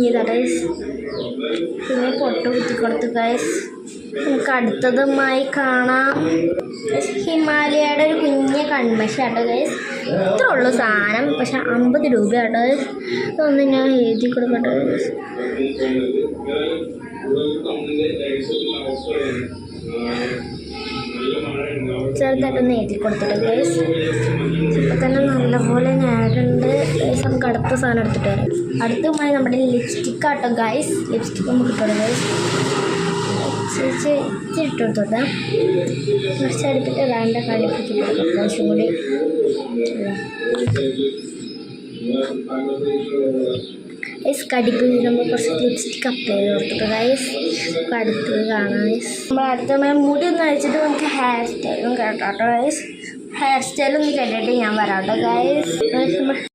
ഇതാ ഗൈസ്, പിന്നെ പൊട്ട് കുത്തിക്കൊടുത്തു ഗൈസ്. നമുക്ക് അടുത്തതുമായി കാണാം. ഹിമാലയയുടെ ഒരു കുഞ്ഞ കൺമശാട്ടോ ഗൈസ്. ഇത്ര ഉള്ളു സാധനം, പക്ഷെ 50 രൂപയാട്ടോ ഗൈസ്. ഇതൊന്ന് ഞാൻ എഴുതി കൊടുക്കട്ടെ ഗൈസ്. ചെറുതായിട്ടൊന്ന് എഴുതി കൊടുത്തിട്ട് ഗൈസ്. ഇപ്പം തന്നെ നല്ലപോലെ ഞാനുണ്ട് ഗൈസ്. നമുക്ക് അടുത്ത സാധനം എടുത്തിട്ട് വരാം. അടുത്തതുമായി നമ്മുടെ ലിപ്സ്റ്റിക് ആട്ടോ ഗൈസ്. ലിപ്സ്റ്റിക്ക് നമുക്ക് ഇട്ടോളൂ ഗൈസ്. ഇച്ചിരി ഇട്ടെടുത്തോട്ടെ. കുറച്ച് അടുത്തിട്ട് വേണ്ട കളിപ്പിച്ച് കൊടുക്കാം. കുറച്ചും കൂടി ഗൈസ് കടിപ്പിച്ച് നമ്മൾ കുറച്ച് ലിപ്സ്റ്റിക്ക് അപ്ലൈ ചെയ്ത് കൊടുത്തിട്ട് ഗൈസ്. അടുത്ത് കാണാം ഗൈസ്. നമ്മൾ അടുത്ത മുടി ഒന്ന് അഴിച്ചിട്ട് നമുക്ക് ഹെയർ സ്റ്റൈലും കേട്ടോ ഗൈസ്. ഹെയർ സ്റ്റൈലൊന്നും കേട്ടിട്ട് ഞാൻ വരാട്ടോ ഗൈസ്.